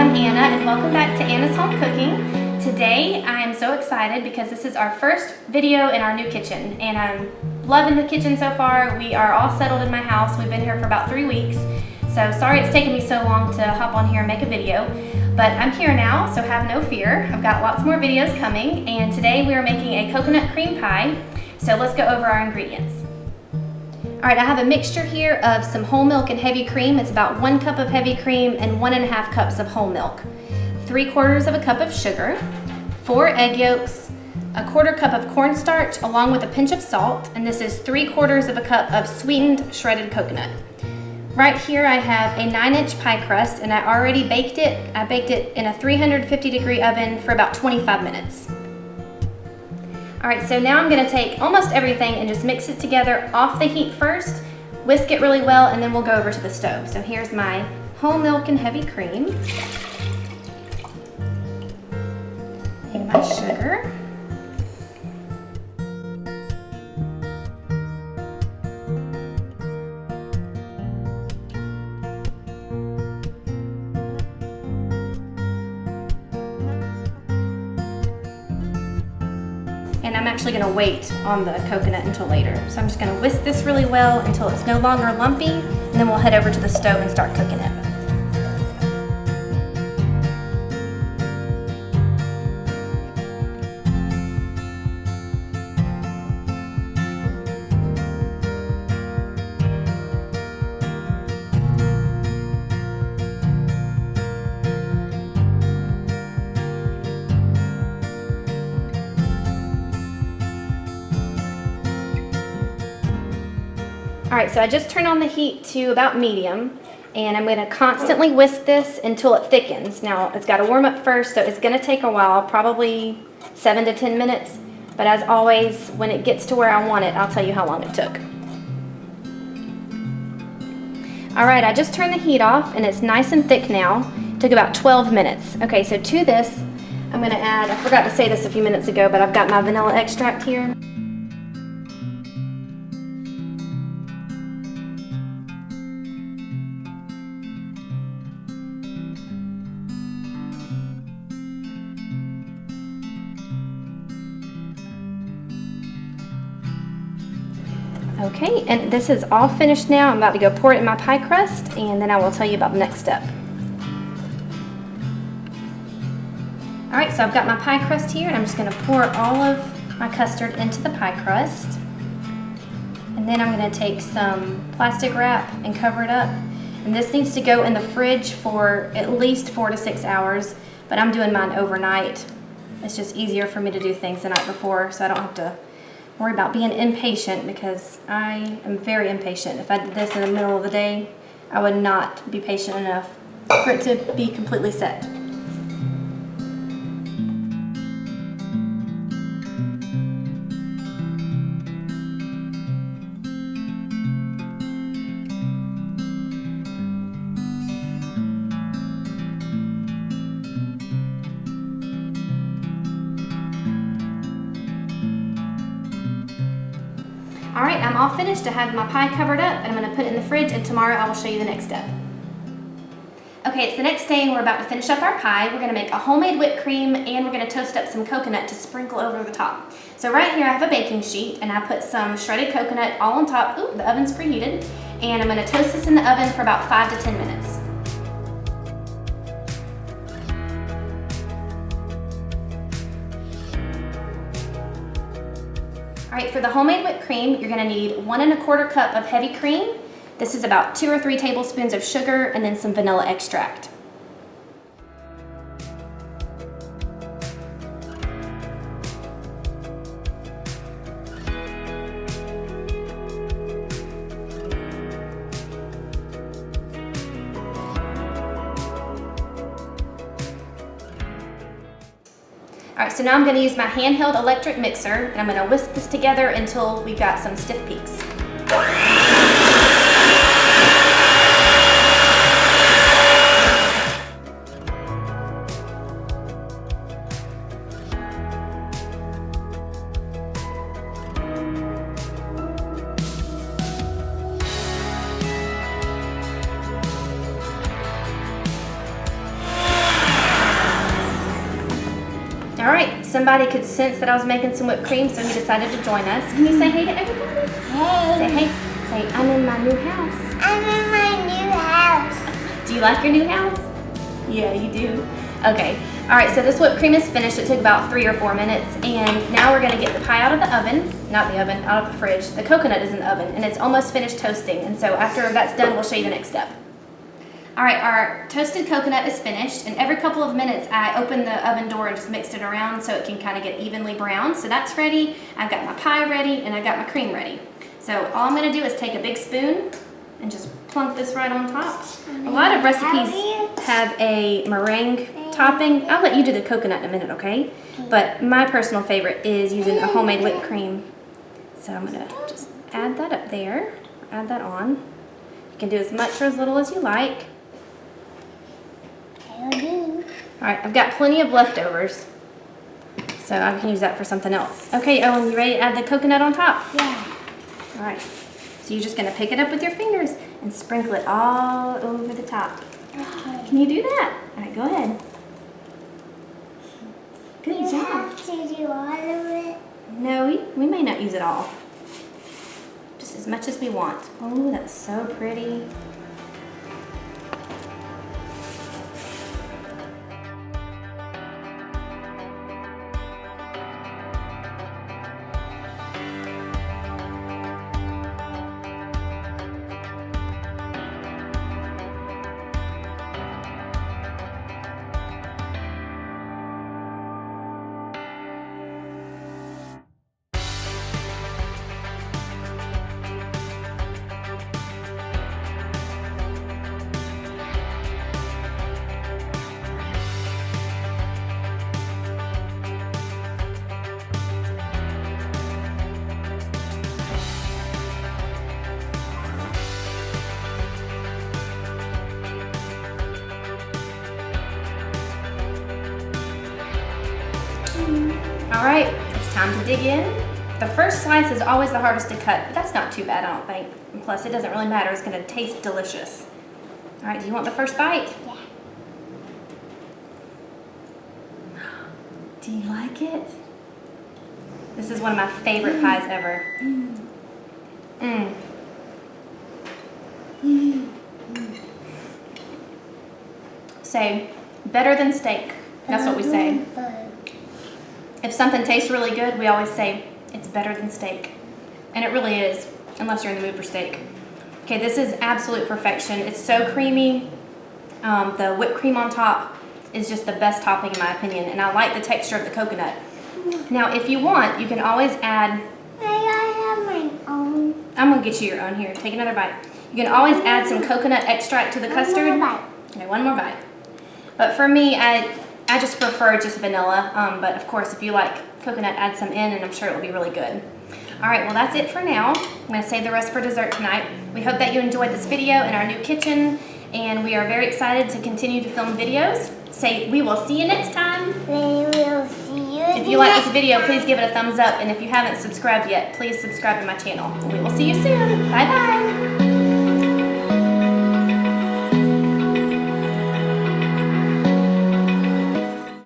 I'm Anna, and welcome back to Anna's Home Cooking. Today I am so excited because this is our first video in our new kitchen, and I'm loving the kitchen so far. We are all settled in my house. We've been here for about 3 weeks, so sorry it's taken me so long to hop on here and make a video, but I'm here now, so have no fear. I've got lots more videos coming, and today we are making a coconut cream pie, so let's go over our ingredients. Alright, I have a mixture here of some whole milk and heavy cream. It's about 1 cup of heavy cream and 1½ cups of whole milk. 3/4 of a cup of sugar, 4 egg yolks, 1/4 cup of cornstarch along with a pinch of salt, and this is 3/4 of a cup of sweetened shredded coconut. Right here I have a 9-inch pie crust, and I already baked it. I baked it in a 350-degree oven for about 25 minutes. Alright, so now I'm going to take almost everything and just mix it together off the heat first, whisk it really well, and then we'll go over to the stove. So here's my whole milk and heavy cream, and my sugar. And I'm actually going to wait on the coconut until later. So I'm just going to whisk this really well until it's no longer lumpy, and then we'll head over to the stove and start cooking it. Alright, so I just turned on the heat to about medium, and I'm going to constantly whisk this until it thickens. Now, it's got to warm up first, so it's going to take a while, probably 7 to 10 minutes, but as always, when it gets to where I want it, I'll tell you how long it took. Alright, I just turned the heat off, and it's nice and thick now. It took about 12 minutes. Okay, so to this, I'm going to add, I forgot to say this a few minutes ago, but I've got my vanilla extract here. Okay, and this is all finished now. I'm about to go pour it in my pie crust, and then I will tell you about the next step. Alright, so I've got my pie crust here, and I'm just going to pour all of my custard into the pie crust. And then I'm going to take some plastic wrap and cover it up. And this needs to go in the fridge for at least 4 to 6 hours, but I'm doing mine overnight. It's just easier for me to do things the night before, so I don't have to worry about being impatient, because I am very impatient. If I did this in the middle of the day, I would not be patient enough for it to be completely set. Alright, I'm all finished. I have my pie covered up, and I'm going to put it in the fridge, and tomorrow I will show you the next step. Okay, it's the next day, and we're about to finish up our pie. We're going to make a homemade whipped cream, and we're going to toast up some coconut to sprinkle over the top. So right here I have a baking sheet, and I put some shredded coconut all on top. Ooh, the oven's preheated. And I'm going to toast this in the oven for about 5 to 10 minutes. Alright, for the homemade whipped cream, you're going to need 1 1/4 cup of heavy cream. This is about 2 or 3 tablespoons of sugar, and then some vanilla extract. Alright, so now I'm going to use my handheld electric mixer, and I'm going to whisk this together until we've got some stiff peaks. somebody could sense that I was making some whipped cream, so he decided to join us. Can you say hey to everybody? Hey. Say hey. Say, I'm in my new house. I'm in my new house. Do you like your new house? Yeah, you do. Okay. All right, so this whipped cream is finished. It took about 3 or 4 minutes, and now we're gonna get the pie out of the oven. Not the oven, out of the fridge. The coconut is in the oven, and it's almost finished toasting, and so after that's done, we'll show you the next step. All right, our toasted coconut is finished, and every couple of minutes I open the oven door and just mix it around so it can kind of get evenly brown. So that's ready. I've got my pie ready, and I've got my cream ready. So all I'm gonna do is take a big spoon and just plunk this right on top. A lot of recipes have a meringue topping. I'll let you do the coconut in a minute, okay? But my personal favorite is using a homemade whipped cream. So I'm gonna just add that up there, add that on. You can do as much or as little as you like. All right, I've got plenty of leftovers, so I can use that for something else. Okay, Owen, you ready to add the coconut on top? Yeah. All right, so you're just gonna pick it up with your fingers and sprinkle it all over the top. Okay. Can you do that? All right, go ahead. Good You job. have to do all of it. No, we may not use it all. Just as much as we want. Oh, that's so pretty. All right, it's time to dig in. The first slice is always the hardest to cut, but that's not too bad, I don't think. And plus, it doesn't really matter. It's gonna taste delicious. All right, do you want the first bite? Yeah. Do you like it? This is one of my favorite pies ever. Say, better than steak. That's what we say. If something tastes really good, we always say, it's better than steak. And it really is, unless you're in the mood for steak. Okay, this is absolute perfection. It's so creamy. The whipped cream on top is just the best topping in my opinion, and I like the texture of the coconut. Now, if you want, you can always add... May I have my own? I'm gonna get you your own here. Take another bite. You can always add some coconut extract to the custard. One more bite. Okay, one more bite. But for me, I just prefer just vanilla, but of course if you like coconut, add some in and I'm sure it will be really good. All right, well that's it for now. I'm gonna save the rest for dessert tonight. We hope that you enjoyed this video in our new kitchen, and we are very excited to continue to film videos. Say, we will see you next time. We will see you. If you like this video, please give it a thumbs up, and if you haven't subscribed yet, please subscribe to my channel. We will see you soon. Bye-bye.